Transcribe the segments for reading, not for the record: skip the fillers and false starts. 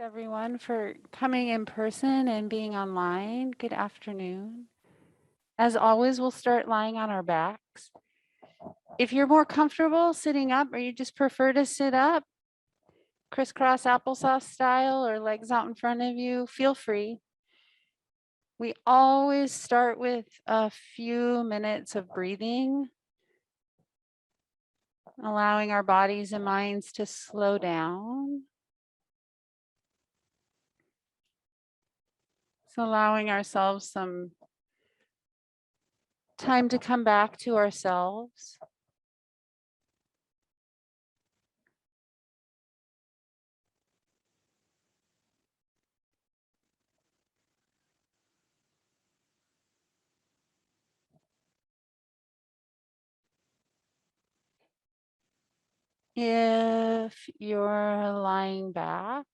Everyone for coming in person and being online. Good afternoon. As always, we'll start lying on our backs. If you're more comfortable sitting up or you just prefer to sit up, crisscross applesauce style or legs out in front of you, feel free. We always start with a few minutes of breathing, allowing our bodies and minds to slow down. So allowing ourselves some time to come back to ourselves. If you're lying back,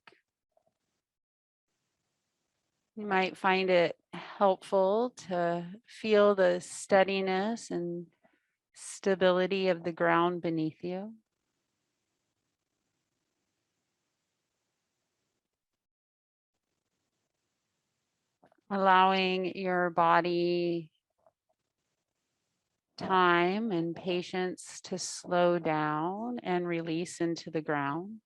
you might find it helpful to feel the steadiness and stability of the ground beneath you. Allowing your body time and patience to slow down and release into the ground.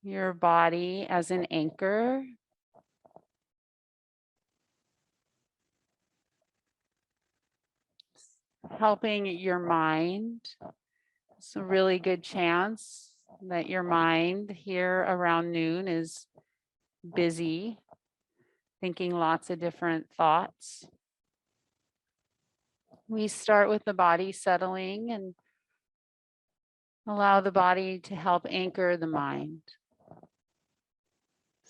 Your body as an anchor. Helping your mind. It's a really good chance that your mind here around noon is busy, thinking lots of different thoughts. We start with the body settling and allow the body to help anchor the mind.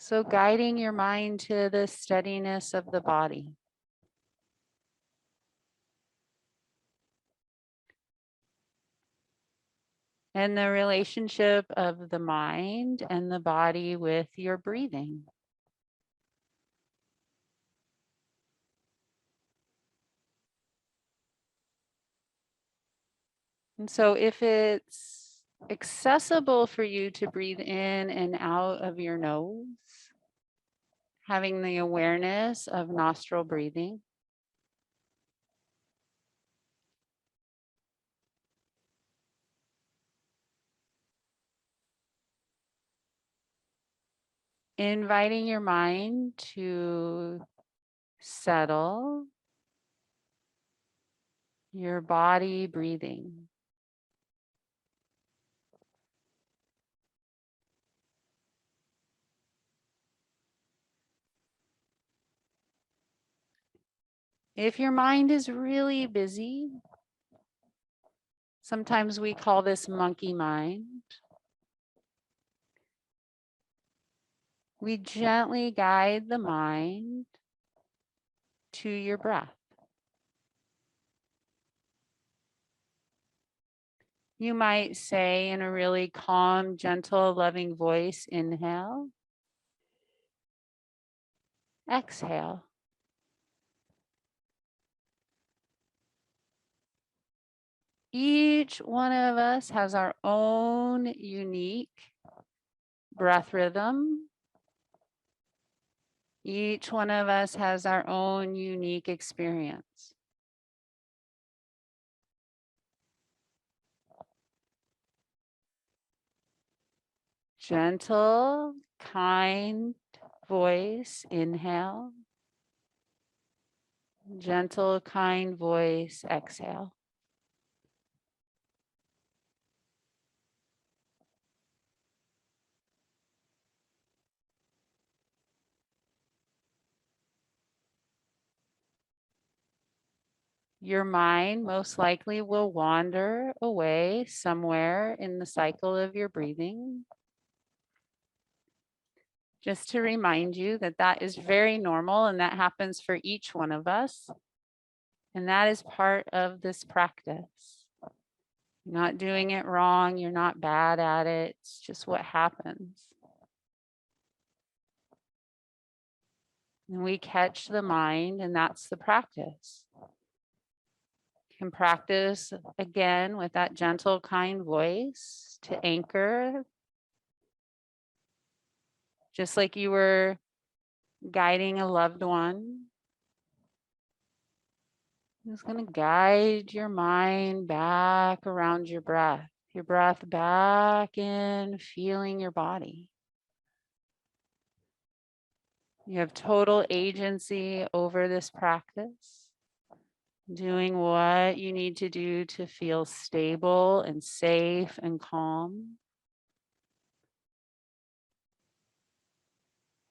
So guiding your mind to the steadiness of the body. And the relationship of the mind and the body with your breathing. And so if it's accessible for you to breathe in and out of your nose, having the awareness of nostril breathing. Inviting your mind to settle, your body breathing. If your mind is really busy, sometimes we call this monkey mind. We gently guide the mind to your breath. You might say in a really calm, gentle, loving voice, inhale, exhale. Each one of us has our own unique breath rhythm. Each one of us has our own unique experience. Gentle, kind voice, inhale. Gentle, kind voice, exhale. Your mind most likely will wander away somewhere in the cycle of your breathing. Just to remind you that that is very normal and that happens for each one of us. And that is part of this practice. You're not doing it wrong. You're not bad at it. It's just what happens. And we catch the mind, and that's the practice. can practice again with that gentle, kind voice to anchor, just like you were guiding a loved one. Just going to guide your mind back around your breath back in, feeling your body. You have total agency over this practice, doing what you need to do to feel stable and safe and calm.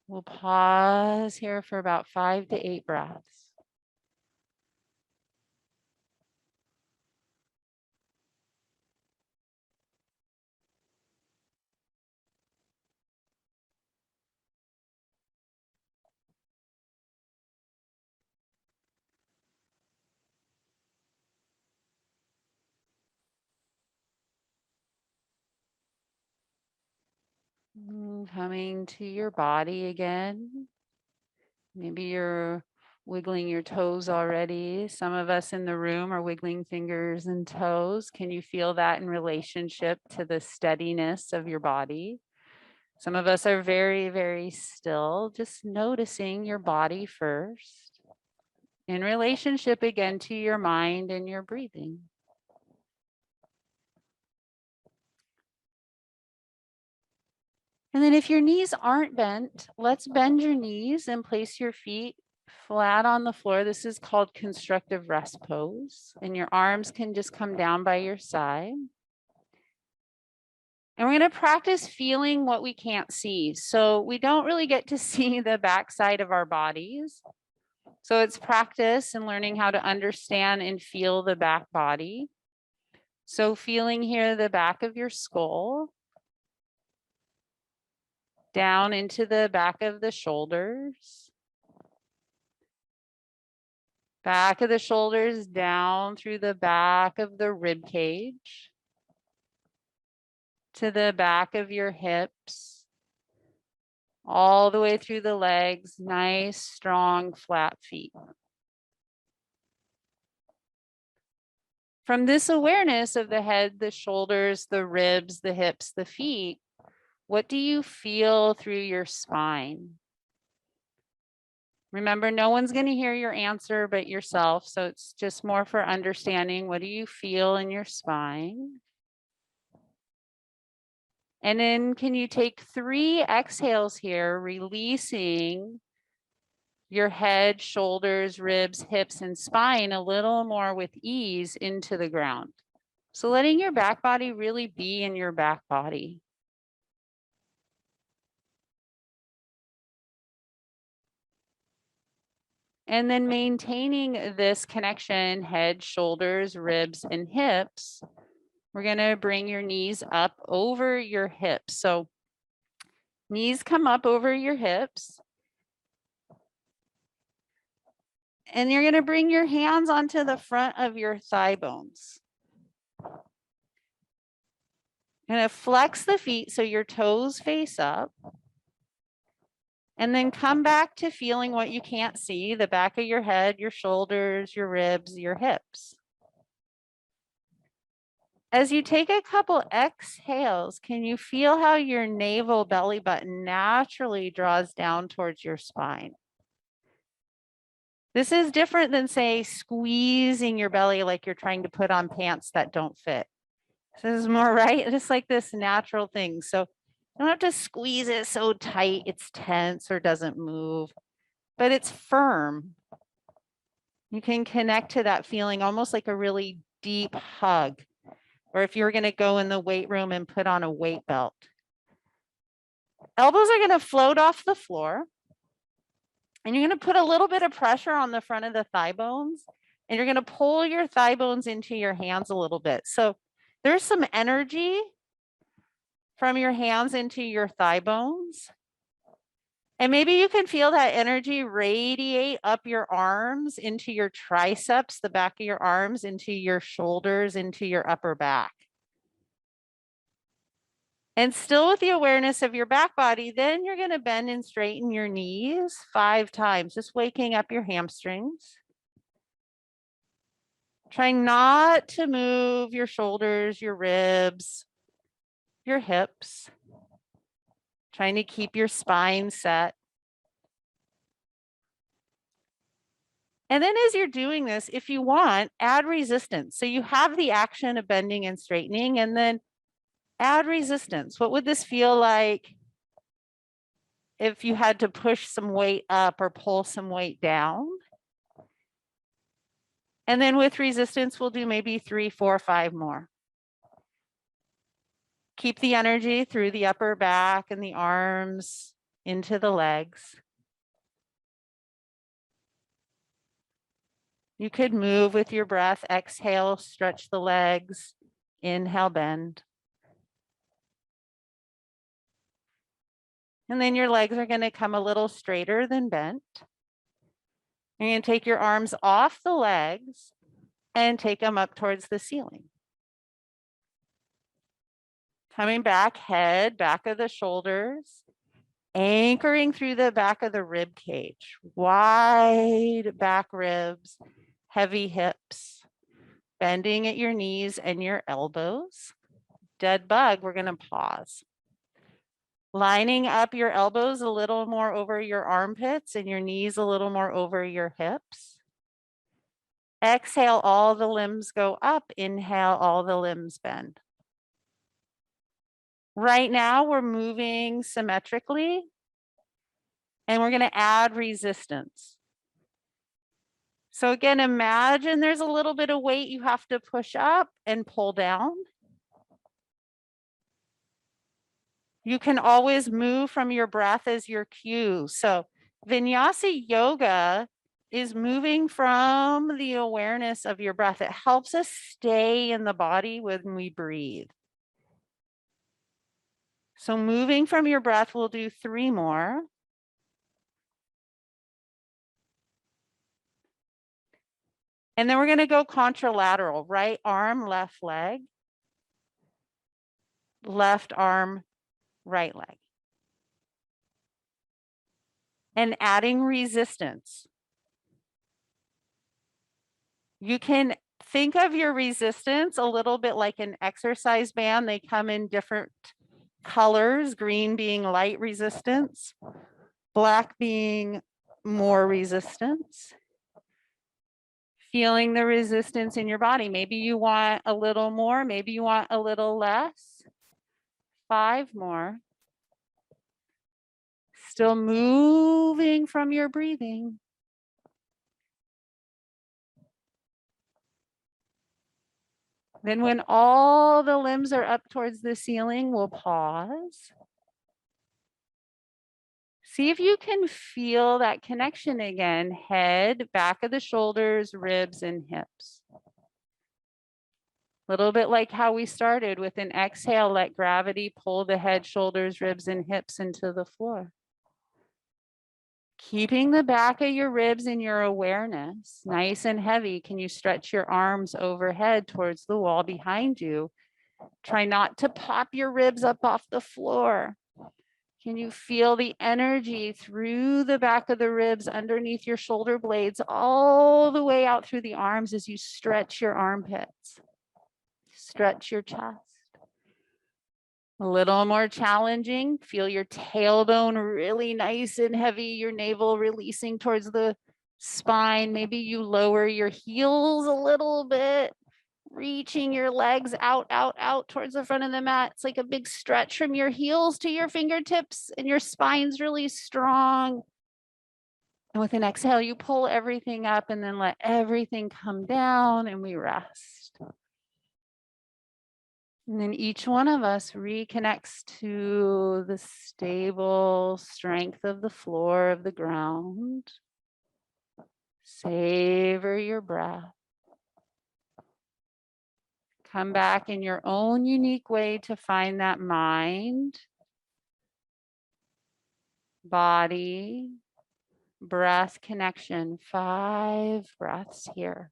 We'll pause here for about 5 to 8 breaths. Coming to your body again. Maybe you're wiggling your toes already. Some of us in the room are wiggling fingers and toes. Can you feel that in relationship to the steadiness of your body? Some of us are very, very still, just noticing your body first in relationship again to your mind and your breathing. And then if your knees aren't bent, let's bend your knees and place your feet flat on the floor. This is called constructive rest pose. And your arms can just come down by your side. And we're going to practice feeling what we can't see. So we don't really get to see the backside of our bodies. So it's practice and learning how to understand and feel the back body. So feeling here the back of your skull, down into the back of the shoulders, back of the shoulders down through the back of the rib cage, to the back of your hips, all the way through the legs, nice, strong, flat feet. From this awareness of the head, the shoulders, the ribs, the hips, the feet, what do you feel through your spine? Remember, no one's going to hear your answer but yourself. So it's just more for understanding. What do you feel in your spine? And then can you take 3 exhales here, releasing your head, shoulders, ribs, hips, and spine a little more with ease into the ground. So letting your back body really be in your back body. And then maintaining this connection, head, shoulders, ribs, and hips. We're going to bring your knees up over your hips. So knees come up over your hips. And you're going to bring your hands onto the front of your thigh bones. You're going to flex the feet so your toes face up. And then come back to feeling what you can't see, the back of your head, your shoulders, your ribs, your hips. As you take a couple exhales, can you feel how your navel belly button naturally draws down towards your spine? This is different than, say, squeezing your belly like you're trying to put on pants that don't fit. This is more right, just like this natural thing. So you don't have to squeeze it so tight it's tense or doesn't move, but it's firm. You can connect to that feeling almost like a really deep hug, or if you're going to go in the weight room and put on a weight belt. Elbows are going to float off the floor, and you're going to put a little bit of pressure on the front of the thigh bones, and you're going to pull your thigh bones into your hands a little bit. So there's some energy from your hands into your thigh bones. And maybe you can feel that energy radiate up your arms into your triceps, the back of your arms, into your shoulders, into your upper back. And still with the awareness of your back body, then you're going to bend and straighten your knees 5 times, just waking up your hamstrings. Trying not to move your shoulders, your ribs, your hips. Trying to keep your spine set. And then as you're doing this, if you want, add resistance. So you have the action of bending and straightening, and then add resistance. What would this feel like if you had to push some weight up or pull some weight down? And then with resistance, we'll do maybe 3, 4, 5 more. Keep the energy through the upper back and the arms into the legs. You could move with your breath. Exhale, stretch the legs. Inhale, bend. And then your legs are going to come a little straighter than bent. You're going to take your arms off the legs and take them up towards the ceiling. Coming back, head, back of the shoulders, anchoring through the back of the rib cage. Wide back ribs, heavy hips, bending at your knees and your elbows. Dead bug, we're going to pause. Lining up your elbows a little more over your armpits and your knees a little more over your hips. Exhale, all the limbs go up. Inhale, all the limbs bend. Right now, we're moving symmetrically, and we're going to add resistance. So again, imagine there's a little bit of weight you have to push up and pull down. You can always move from your breath as your cue. So Vinyasa yoga is moving from the awareness of your breath. It helps us stay in the body when we breathe. So moving from your breath, we'll do 3 more. And then we're going to go contralateral, right arm, left leg, left arm, right leg. And adding resistance. You can think of your resistance a little bit like an exercise band. They come in different colors, green being light resistance, black being more resistance. Feeling the resistance in your body. Maybe you want a little more, maybe you want a little less. 5 more. Still moving from your breathing. Then when all the limbs are up towards the ceiling, we'll pause. See if you can feel that connection again. Head, back of the shoulders, ribs, and hips. A little bit like how we started with an exhale, let gravity pull the head, shoulders, ribs, and hips into the floor. Keeping the back of your ribs in your awareness, nice and heavy. Can you stretch your arms overhead towards the wall behind you? Try not to pop your ribs up off the floor. Can you feel the energy through the back of the ribs, underneath your shoulder blades, all the way out through the arms as you stretch your armpits? Stretch your chest. A little more challenging. Feel your tailbone really nice and heavy, your navel releasing towards the spine. Maybe you lower your heels a little bit, reaching your legs out, out, out towards the front of the mat. It's like a big stretch from your heels to your fingertips, and your spine's really strong. And with an exhale, you pull everything up and then let everything come down, and we rest. And then each one of us reconnects to the stable strength of the floor of the ground. Savor your breath. Come back in your own unique way to find that mind, body, breath connection. 5 breaths here.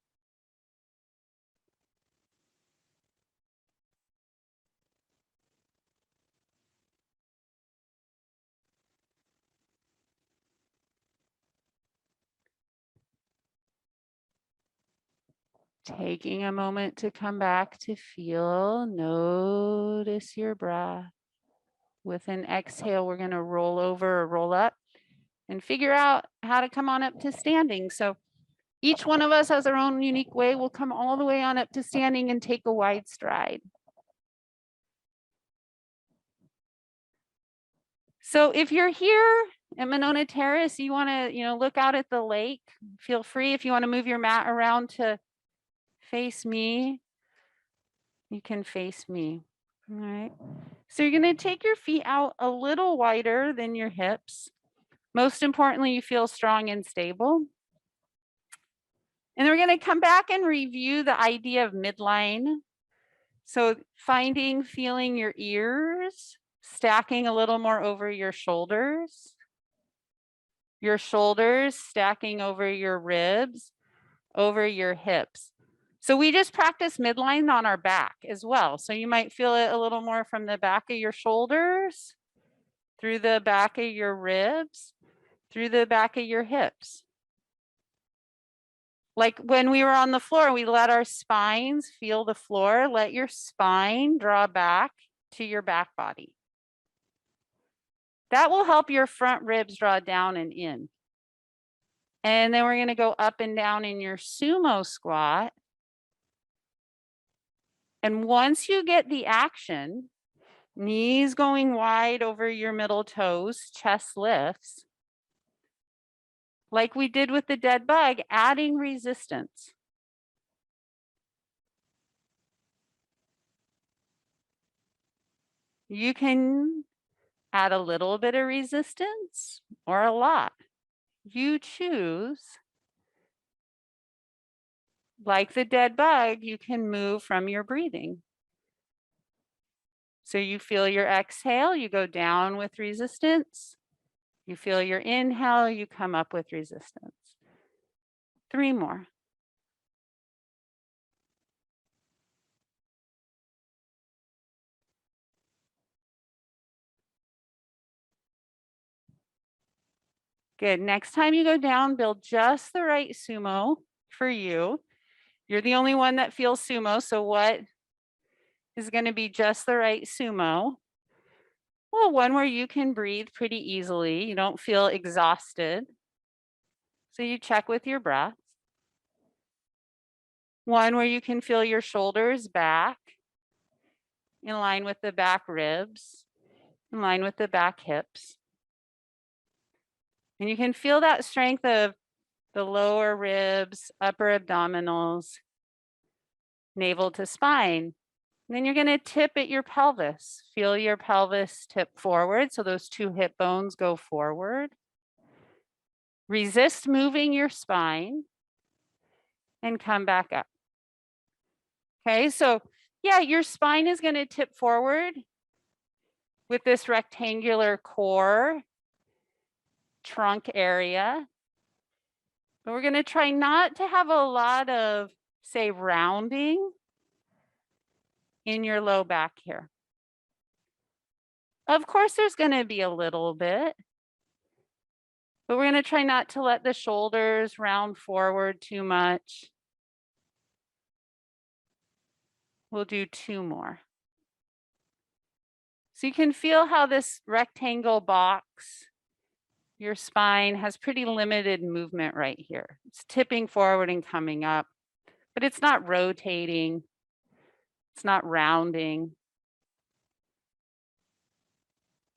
Taking a moment to come back to feel, notice your breath. With an exhale, we're going to roll over or roll up and figure out how to come on up to standing. So each one of us has our own unique way. We'll come all the way on up to standing and take a wide stride. So if you're here at Monona Terrace, you want to, look out at the lake, feel free. If you want to move your mat around to face me, you can face me. All right. So you're going to take your feet out a little wider than your hips. Most importantly, you feel strong and stable. And we're going to come back and review the idea of midline. So feeling your ears, stacking a little more over your shoulders stacking over your ribs, over your hips. So we just practice midline on our back as well. So you might feel it a little more from the back of your shoulders, through the back of your ribs, through the back of your hips. Like when we were on the floor, we let our spines feel the floor. Let your spine draw back to your back body. That will help your front ribs draw down and in. And then we're going to go up and down in your sumo squat. And once you get the action, knees going wide over your middle toes, chest lifts, like we did with the dead bug, adding resistance. You can add a little bit of resistance or a lot. You choose. Like the dead bug, you can move from your breathing. So you feel your exhale, you go down with resistance. You feel your inhale, you come up with resistance. 3 more. Good. Next time you go down, build just the right sumo for you. You're the only one that feels sumo, so what is going to be just the right sumo? Well, one where you can breathe pretty easily. You don't feel exhausted. So you check with your breath. One where you can feel your shoulders back, in line with the back ribs, in line with the back hips. And you can feel that strength of the lower ribs, upper abdominals, navel to spine. And then you're going to tip at your pelvis. Feel your pelvis tip forward. So those 2 hip bones go forward. Resist moving your spine and come back up. Okay, so yeah, your spine is going to tip forward with this rectangular core trunk area. But we're going to try not to have a lot of, say, rounding in your low back here. Of course, there's going to be a little bit, but we're going to try not to let the shoulders round forward too much. We'll do 2 more. So you can feel how this rectangle box, your spine has pretty limited movement right here. It's tipping forward and coming up, but it's not rotating. It's not rounding.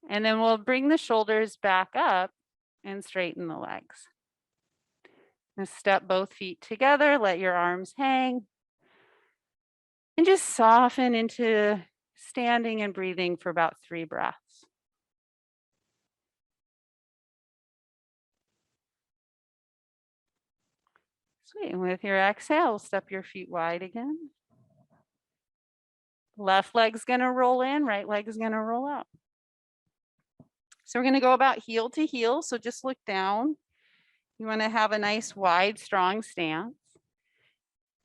And then we'll bring the shoulders back up and straighten the legs. And step both feet together, let your arms hang. And just soften into standing and breathing for about 3 breaths. Sweet, and with your exhale, step your feet wide again. Left leg's gonna roll in, right leg is gonna roll out. So we're gonna go about heel to heel, so just look down. You wanna have a nice wide, strong stance.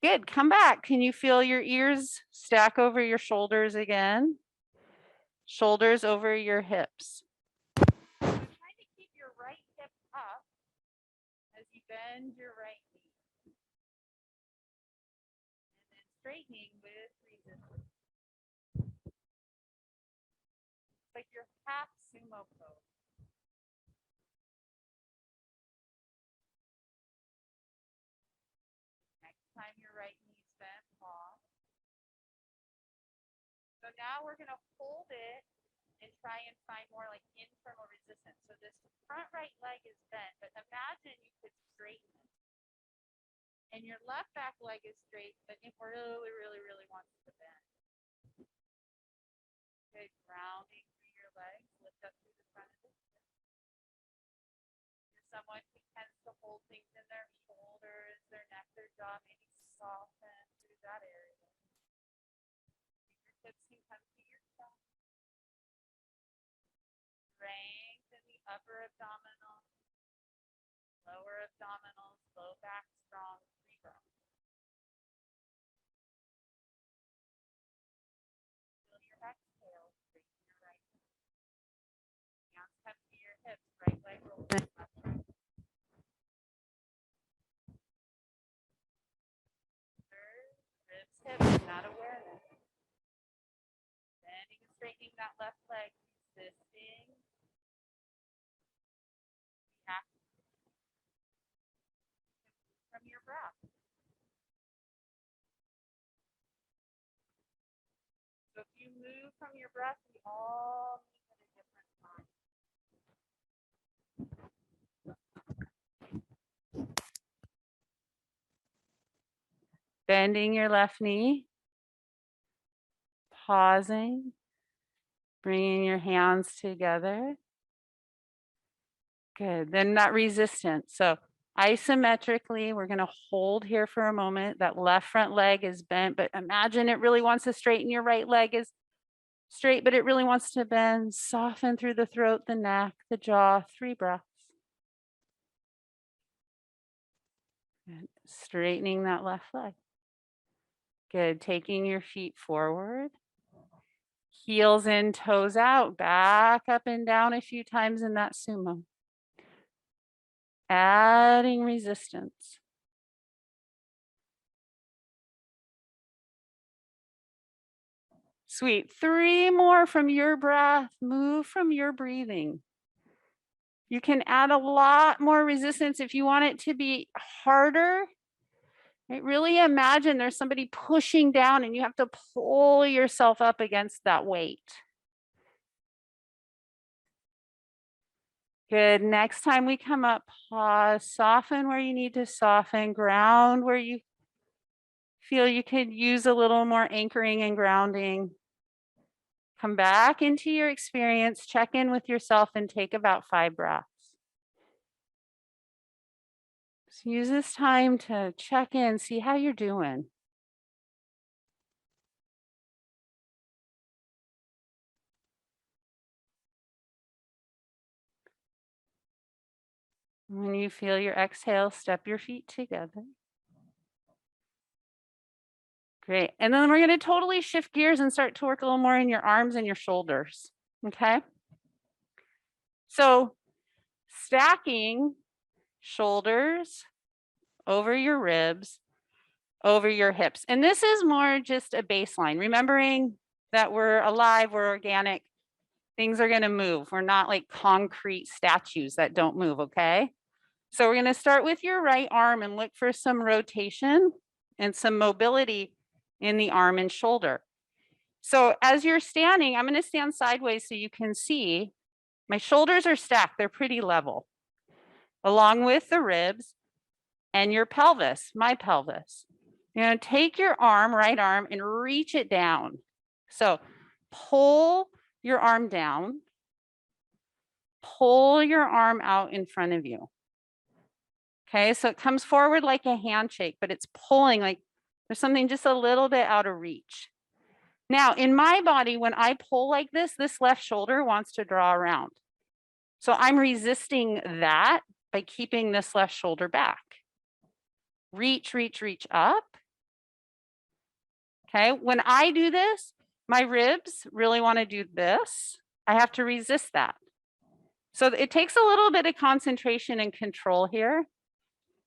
Good, come back. Can you feel your ears stack over your shoulders again? Shoulders over your hips. So try to keep your right hip up as you bend your right knee. straightening with resistance. It's like your half sumo pose. Next time your right knee's bent, pause. So now we're going to hold it and try and find more like internal resistance. So this front right leg is bent, but imagine you could straighten it. And your left back leg is straight, but it really wants to bend. Okay, grounding through your legs, lift up through the front of the hip. You're someone who tends to hold things in their shoulders, their neck, their jaw, maybe soften through that area. Fingertips can come to your chest. Strength in the upper abdominals, lower abdominals, low back strong, free breath. Feel your exhale, straighten your right leg. Hands come to your hips, right leg rolls in, left leg. Ribs, hips, not awareness. Bending and straightening that left leg, resisting. From your breath. So if you move from your breath, we all move at a different time. Bending your left knee, pausing, bringing your hands together. Good, then that resistance. So isometrically, we're going to hold here for a moment. That left front leg is bent, but imagine it really wants to straighten. Your right leg is straight, but it really wants to bend. Soften through the throat, the neck, the jaw. 3 breaths. Good. Straightening that left leg. Good, taking your feet forward. Heels in, toes out, back up and down a few times in that sumo. Adding resistance. Sweet. 3 more from your breath. Move from your breathing. You can add a lot more resistance if you want it to be harder. Right? Really imagine there's somebody pushing down and you have to pull yourself up against that weight. Good. Next time we come up, pause, soften where you need to soften, ground where you feel you could use a little more anchoring and grounding. Come back into your experience, check in with yourself, and take about 5 breaths. So use this time to check in, see how you're doing. When you feel your exhale, step your feet together. Great. And then we're going to totally shift gears and start to work a little more in your arms and your shoulders. Okay. So stacking shoulders over your ribs, over your hips. And this is more just a baseline, remembering that we're alive, we're organic. Things are going to move. We're not like concrete statues that don't move, okay? So we're going to start with your right arm and look for some rotation and some mobility in the arm and shoulder. So as you're standing, I'm going to stand sideways so you can see my shoulders are stacked. They're pretty level, along with the ribs and your pelvis, my pelvis. You're going to take your arm, right arm, and reach it down. So pull your arm down, pull your arm out in front of you. Okay, so it comes forward like a handshake, but it's pulling like there's something just a little bit out of reach. Now, in my body, when I pull like this left shoulder wants to draw around. So I'm resisting that by keeping this left shoulder back. Reach, reach, reach up. Okay, when I do this, my ribs really want to do this. I have to resist that. So it takes a little bit of concentration and control here.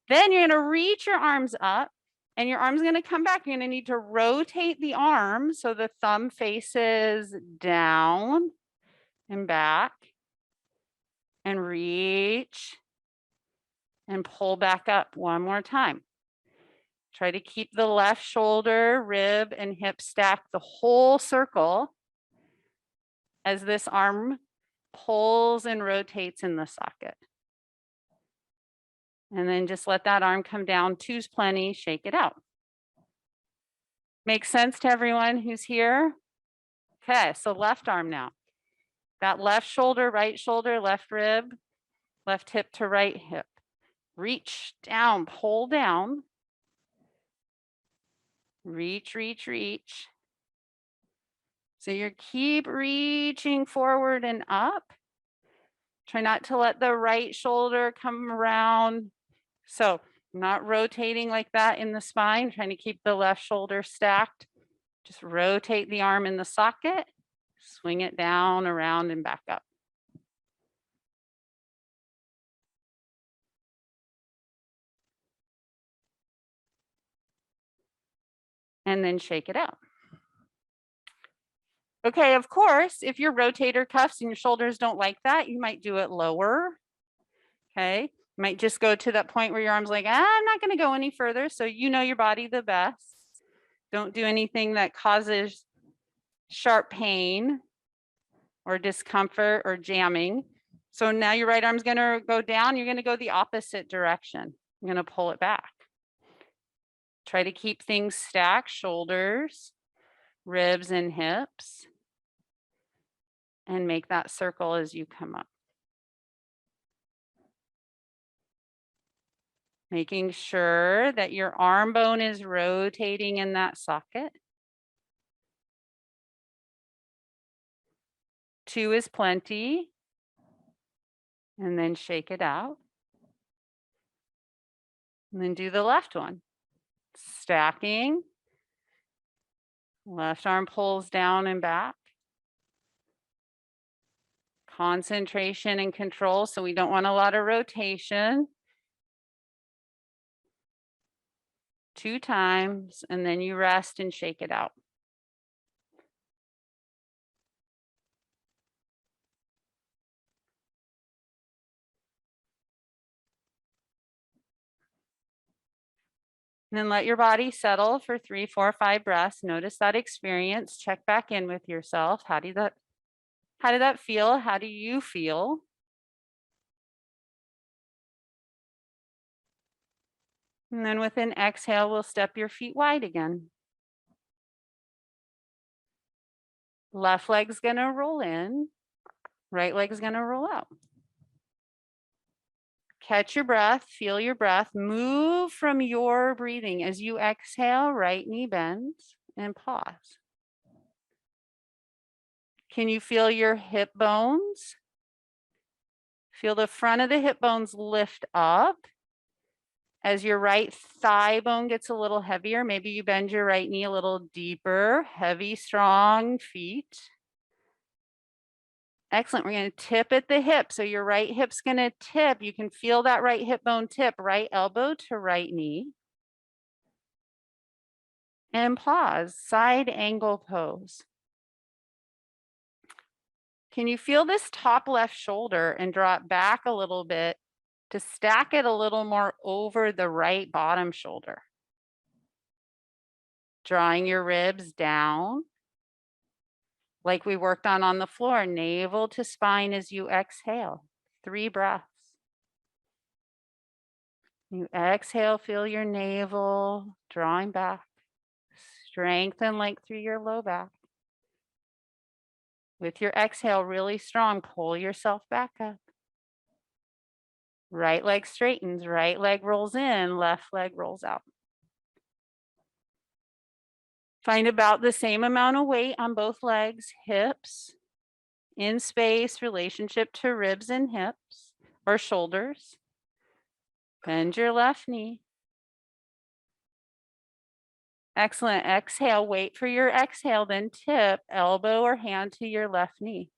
Then you're going to reach your arms up And your arm's going to come back. You're going to need to rotate the arm so the thumb faces down and back, and reach and pull back up one more time. Try to keep the left shoulder, rib, and hip stacked the whole circle as this arm pulls and rotates in the socket. And then just let that arm come down. Two's plenty, shake it out. Makes sense to everyone who's here? Okay, so left arm now. That left shoulder, left rib, left hip to right hip. Reach down, pull down. Reach, reach, reach. So you keep reaching forward and up. Try not to let the right shoulder come around. So not rotating like that in the spine, trying to keep the left shoulder stacked. Just rotate the arm in the socket, swing it down, around, and back up. And then shake it out. Okay, of course, if your rotator cuffs and your shoulders don't like that, you might do it lower. Okay, might just go to that point where your arm's like, I'm not going to go any further. So you know your body the best. Don't do anything that causes sharp pain or discomfort or jamming. So now your right arm's going to go down. You're going to go the opposite direction. You're going to pull it back. Try to keep things stacked, shoulders, ribs, and hips. And make that circle as you come up. Making sure that your arm bone is rotating in that socket. 2 is plenty. And then shake it out. And then do the left one. Stacking. Left arm pulls down and back. Concentration and control, so we don't want a lot of rotation. 2 times, and then you rest and shake it out. And then let your body settle for 3, 4, 5 breaths. Notice that experience. Check back in with yourself. How did that feel? How do you feel? And then with an exhale, we'll step your feet wide again. Left leg's gonna roll in, right leg's gonna roll out. Catch your breath, feel your breath, move from your breathing. As you exhale, right knee bends and pause. Can you feel your hip bones? Feel the front of the hip bones lift up. As your right thigh bone gets a little heavier, maybe you bend your right knee a little deeper, heavy, strong feet. Excellent. We're going to tip at the hip. So your right hip's going to tip. You can feel that right hip bone tip, right elbow to right knee. And pause, side angle pose. Can you feel this top left shoulder and draw it back a little bit to stack it a little more over the right bottom shoulder? Drawing your ribs down like we worked on the floor, navel to spine as you exhale. 3 breaths. You exhale, feel your navel drawing back. Strength and length through your low back. With your exhale really strong, pull yourself back up. Right leg straightens, right leg rolls in, left leg rolls out. Find about the same amount of weight on both legs, hips, in space, relationship to ribs and hips or shoulders. Bend your left knee. Excellent. Exhale. Wait for your exhale, then tip elbow or hand to your left knee.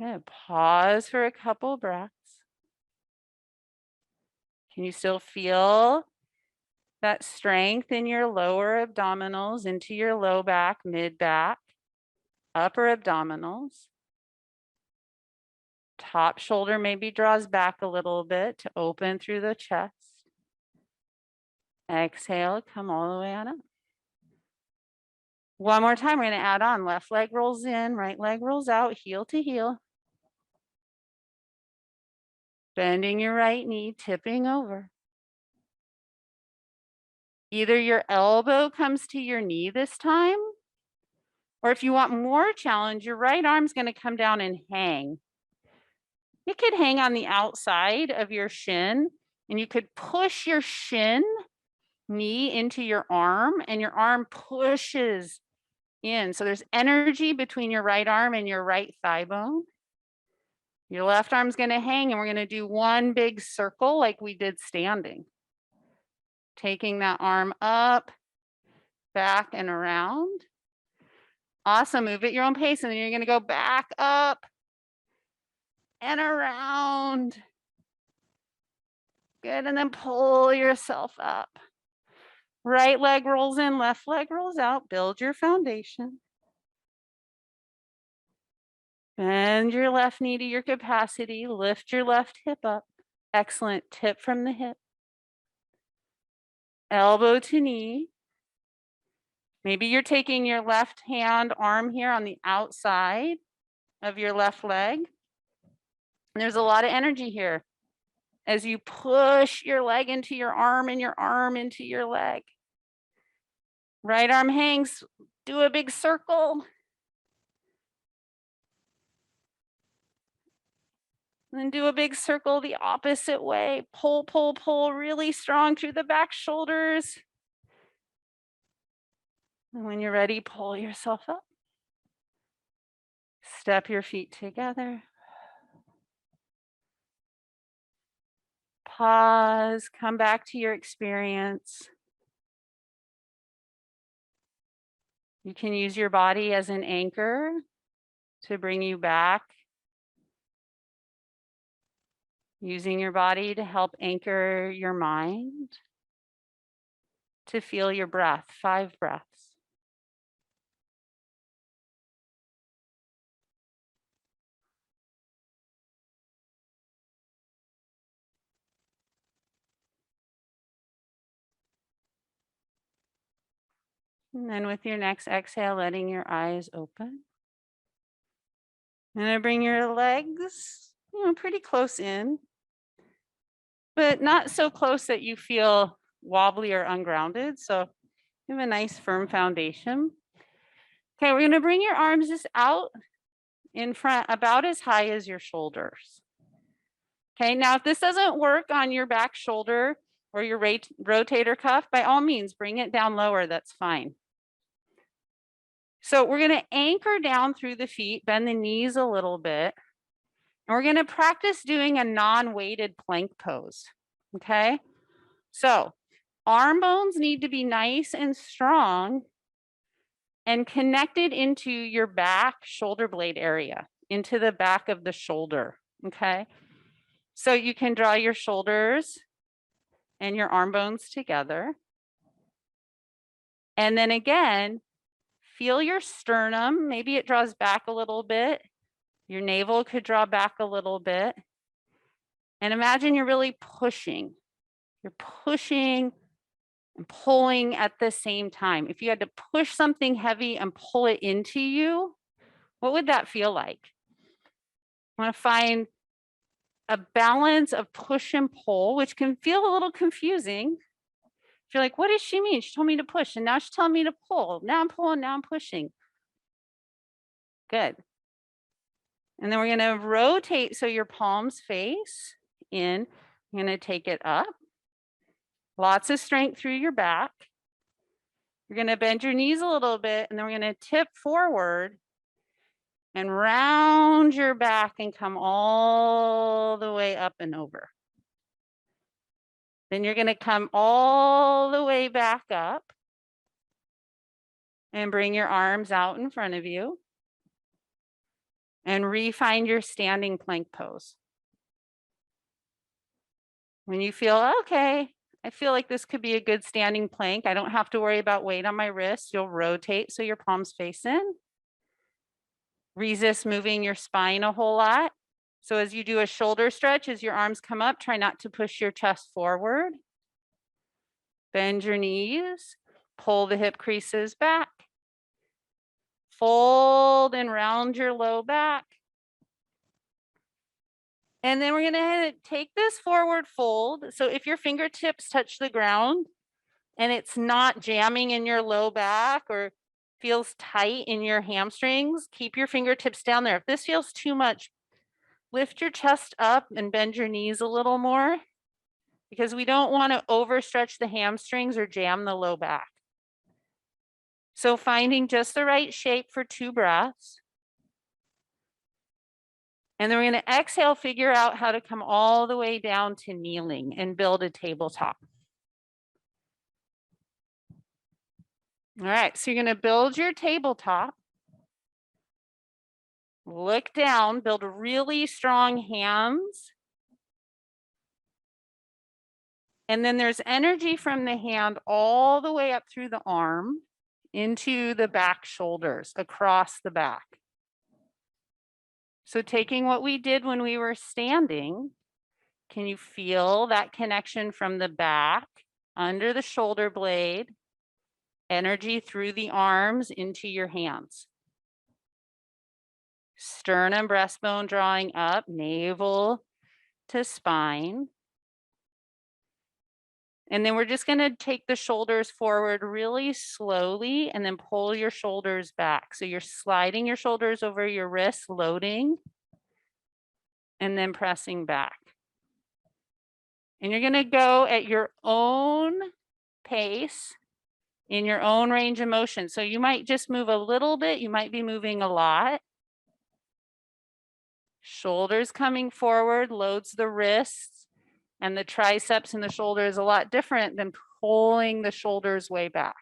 Good. Pause for a couple breaths. Can you still feel that strength in your lower abdominals into your low back, mid back, upper abdominals? Top shoulder maybe draws back a little bit to open through the chest. Exhale, come all the way on up. One more time, we're going to add on. Left leg rolls in, right leg rolls out, heel to heel. Bending your right knee, tipping over. Either your elbow comes to your knee this time, or if you want more challenge, your right arm's going to come down and hang. It could hang on the outside of your shin, and you could push your shin knee into your arm, and your arm pushes in. So there's energy between your right arm and your right thigh bone. Your left arm's going to hang, and we're going to do one big circle like we did standing. Taking that arm up, back, and around. Awesome. Move at your own pace, and then you're going to go back up and around. Good. And then pull yourself up. Right leg rolls in, left leg rolls out. Build your foundation. Bend your left knee to your capacity. Lift your left hip up. Excellent. Tip from the hip. Elbow to knee. Maybe you're taking your left hand arm here on the outside of your left leg. And there's a lot of energy here as you push your leg into your arm and your arm into your leg. Right arm hangs, do a big circle. And then do a big circle the opposite way. Pull, pull, pull really strong through the back shoulders. And when you're ready, pull yourself up. Step your feet together. Pause, come back to your experience. You can use your body as an anchor to bring you back. Using your body to help anchor your mind. To feel your breath, 5 breaths. And then with your next exhale, letting your eyes open. And then bring your legs, pretty close in, but not so close that you feel wobbly or ungrounded. So you have a nice firm foundation. Okay, we're going to bring your arms just out in front, about as high as your shoulders. Okay, now if this doesn't work on your back shoulder or your rotator cuff, by all means, bring it down lower, that's fine. So we're going to anchor down through the feet, bend the knees a little bit, and we're going to practice doing a non-weighted plank pose, okay? So arm bones need to be nice and strong and connected into your back shoulder blade area, into the back of the shoulder, okay? So you can draw your shoulders and your arm bones together. And then again, feel your sternum. Maybe it draws back a little bit. Your navel could draw back a little bit. And imagine you're really pushing. You're pushing and pulling at the same time. If you had to push something heavy and pull it into you, what would that feel like? I want to find a balance of push and pull, which can feel a little confusing. If you're like, what does she mean? She told me to push and now she's telling me to pull. Now I'm pulling, now I'm pushing. Good. And then we're going to rotate so your palms face in. You're going to take it up. Lots of strength through your back. You're going to bend your knees a little bit, and then we're going to tip forward and round your back and come all the way up and over. Then you're going to come all the way back up and bring your arms out in front of you and re-find your standing plank pose. When you feel, okay, I feel like this could be a good standing plank. I don't have to worry about weight on my wrist. You'll rotate so your palms face in. Resist moving your spine a whole lot. So as you do a shoulder stretch, as your arms come up, try not to push your chest forward. Bend your knees, pull the hip creases back. Fold and round your low back. And then we're gonna take this forward fold. So if your fingertips touch the ground and it's not jamming in your low back or feels tight in your hamstrings, keep your fingertips down there. If this feels too much, lift your chest up and bend your knees a little more because we don't want to overstretch the hamstrings or jam the low back. So finding just the right shape for 2 breaths. And then we're going to exhale, figure out how to come all the way down to kneeling and build a tabletop. All right, so you're going to build your tabletop. Look down, build really strong hands. And then there's energy from the hand all the way up through the arm into the back shoulders, across the back. So taking what we did when we were standing, can you feel that connection from the back, under the shoulder blade, energy through the arms into your hands? Sternum, breastbone drawing up, navel to spine. And then we're just going to take the shoulders forward really slowly and then pull your shoulders back. So you're sliding your shoulders over your wrists, loading, and then pressing back. And you're going to go at your own pace in your own range of motion. So you might just move a little bit. You might be moving a lot. Shoulders coming forward loads the wrists, and the triceps and the shoulder is a lot different than pulling the shoulders way back.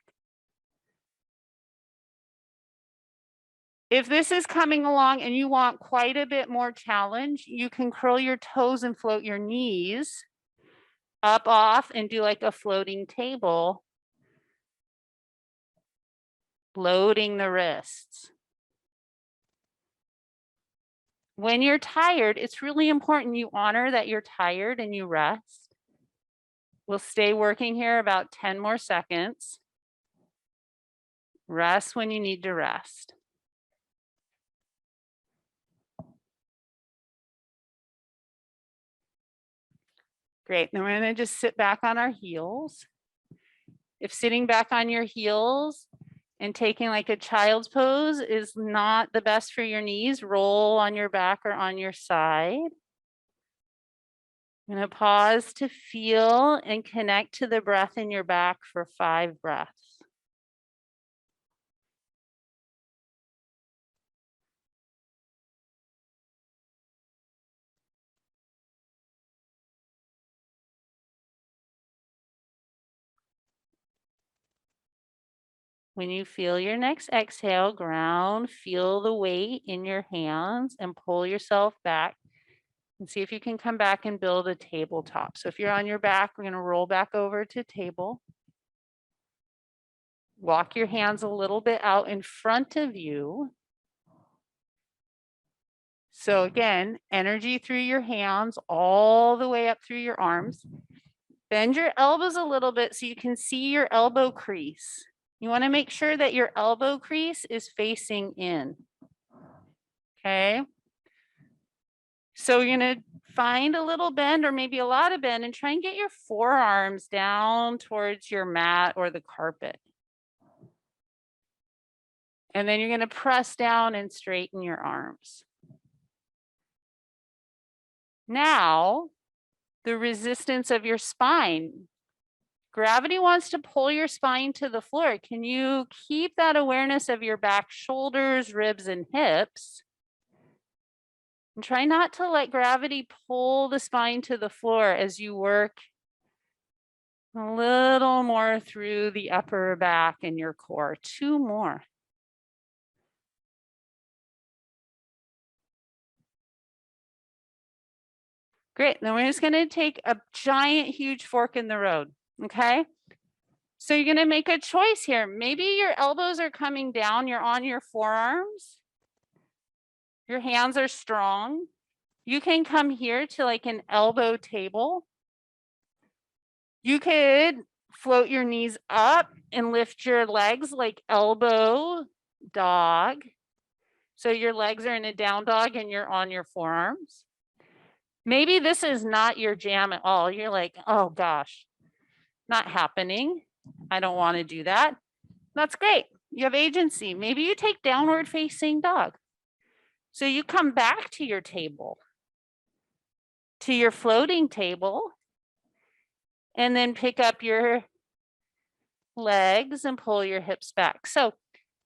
If this is coming along and you want quite a bit more challenge, you can curl your toes and float your knees up off and do like a floating table, loading the wrists. When you're tired, it's really important you honor that you're tired and you rest. We'll stay working here about 10 more seconds. Rest when you need to rest. Great, then we're gonna just sit back on our heels. If sitting back on your heels and taking like a child's pose is not the best for your knees, roll on your back or on your side. I'm gonna pause to feel and connect to the breath in your back for 5 breaths. When you feel your next exhale, ground, feel the weight in your hands and pull yourself back and see if you can come back and build a tabletop. So if you're on your back, we're gonna roll back over to table. Walk your hands a little bit out in front of you. So again, energy through your hands all the way up through your arms. Bend your elbows a little bit so you can see your elbow crease. You want to make sure that your elbow crease is facing in. Okay. So you're going to find a little bend or maybe a lot of bend and try and get your forearms down towards your mat or the carpet. And then you're going to press down and straighten your arms. Now, the resistance of your spine. Gravity wants to pull your spine to the floor. Can you keep that awareness of your back, shoulders, ribs, and hips? And try not to let gravity pull the spine to the floor as you work a little more through the upper back and your core. 2 more. Great. Then we're just going to take a giant, huge fork in the road. Okay. So you're going to make a choice here. Maybe your elbows are coming down. You're on your forearms. Your hands are strong. You can come here to like an elbow table. You could float your knees up and lift your legs like elbow dog. So your legs are in a down dog and you're on your forearms. Maybe this is not your jam at all. You're like, oh gosh, not happening. I don't want to do that. That's great. You have agency. Maybe you take downward facing dog. So you come back to your table, to your floating table, and then pick up your legs and pull your hips back. So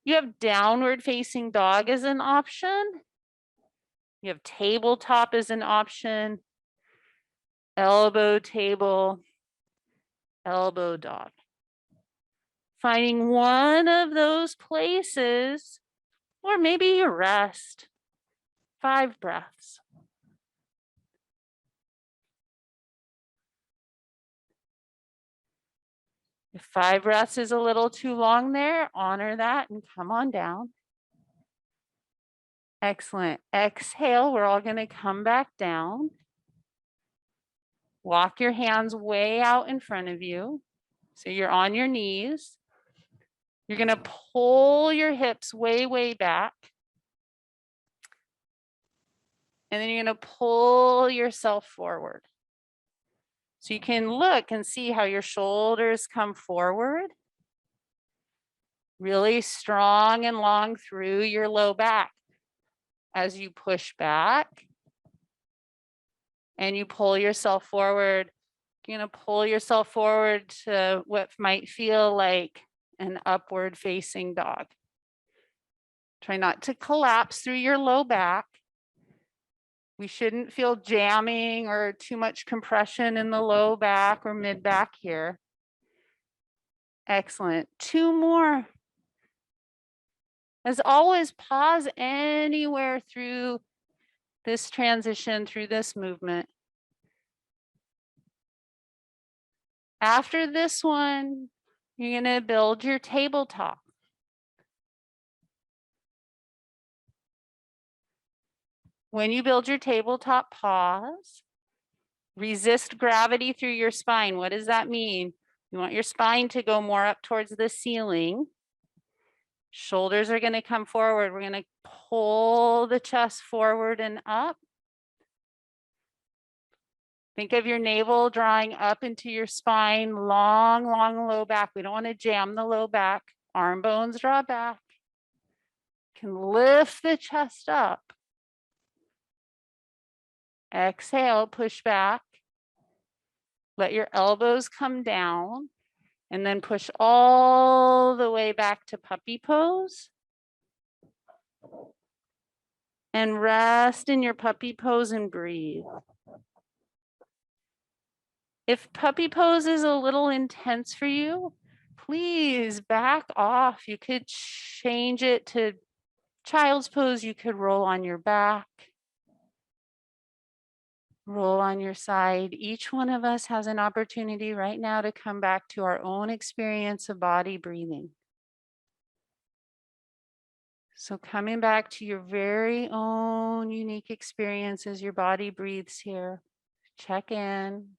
you have downward facing dog as an option. You have tabletop as an option, elbow table, elbow dog. Finding one of those places, or maybe you rest. 5 breaths. If 5 breaths is a little too long there, honor that and come on down. Excellent. Exhale, we're all going to come back down. Walk your hands way out in front of you. So you're on your knees. You're going to pull your hips way, way back. And then you're going to pull yourself forward. So you can look and see how your shoulders come forward. Really strong and long through your low back. As you push back and you pull yourself forward, you're going to pull yourself forward to what might feel like an upward facing dog. Try not to collapse through your low back. We shouldn't feel jamming or too much compression in the low back or mid back here. Excellent. 2 more. As always, pause anywhere through this transition, through this movement. After this one, you're going to build your tabletop. When you build your tabletop, pause. Resist gravity through your spine. What does that mean? You want your spine to go more up towards the ceiling. Shoulders are going to come forward. We're going to pull the chest forward and up. Think of your navel drawing up into your spine, long, long low back. We don't want to jam the low back. Arm bones draw back. Can lift the chest up. Exhale, push back. Let your elbows come down and then push all the way back to puppy pose. And rest in your puppy pose and breathe. If puppy pose is a little intense for you, please back off. You could change it to child's pose. You could roll on your back. Roll on your side. Each one of us has an opportunity right now to come back to our own experience of body breathing. So coming back to your very own unique experience as your body breathes here. Check in.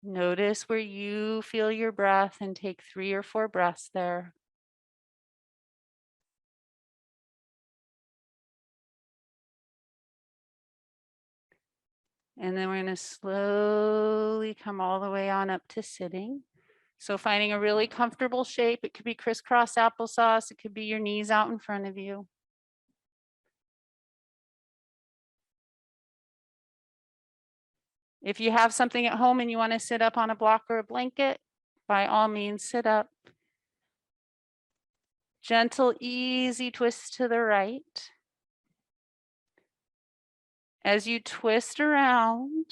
Notice where you feel your breath and take 3 or 4 breaths there. And then we're going to slowly come all the way on up to sitting. So finding a really comfortable shape. It could be crisscross applesauce. It could be your knees out in front of you. If you have something at home and you want to sit up on a block or a blanket, by all means, sit up. Gentle, easy twist to the right. As you twist around,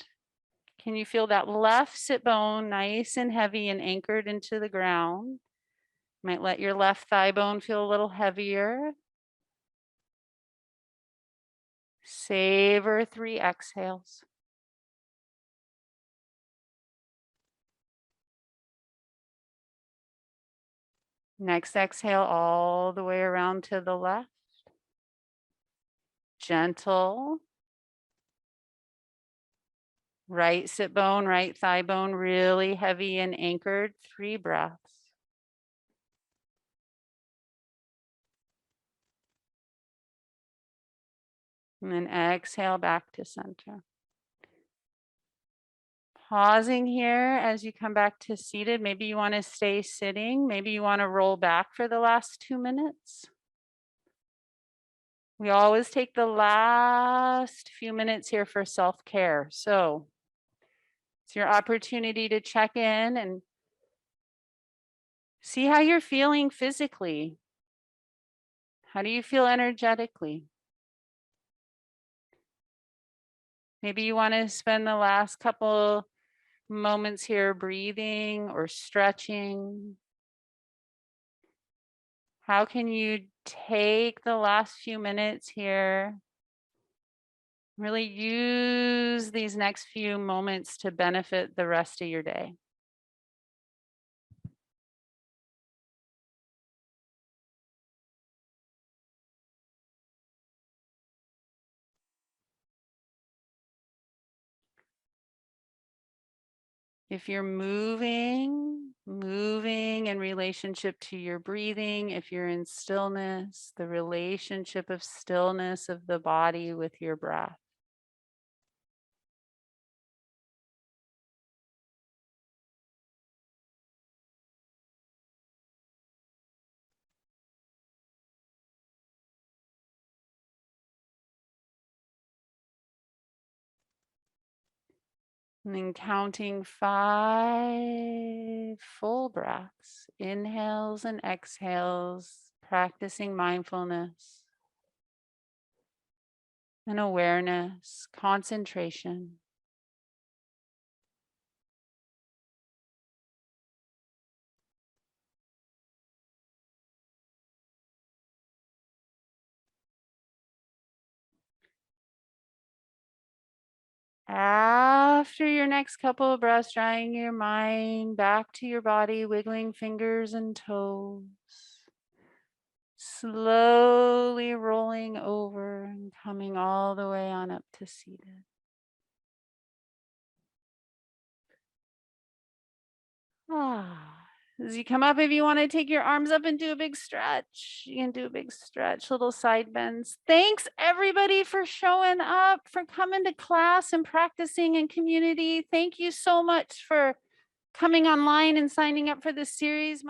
can you feel that left sit bone nice and heavy and anchored into the ground? Might let your left thigh bone feel a little heavier. Savor 3 exhales. Next exhale all the way around to the left. Gentle. Right sit bone, right thigh bone, really heavy and anchored. 3 breaths. And then exhale back to center. Pausing here as you come back to seated. Maybe you want to stay sitting. Maybe you want to roll back for the last 2 minutes. We always take the last few minutes here for self-care. So it's your opportunity to check in and see how you're feeling physically. How do you feel energetically? Maybe you want to spend the last couple moments here breathing or stretching. How can you take the last few minutes here? Really use these next few moments to benefit the rest of your day. If you're moving in relationship to your breathing, if you're in stillness, the relationship of stillness of the body with your breath. And then counting 5 full breaths, inhales and exhales, practicing mindfulness and awareness, concentration. After your next couple of breaths, drawing your mind back to your body, wiggling fingers and toes. Slowly rolling over and coming all the way on up to seated. As you come up, if you want to take your arms up and do a big stretch, you can do a big stretch, little side bends. Thanks everybody for showing up, for coming to class and practicing in community. Thank you so much for coming online and signing up for this series.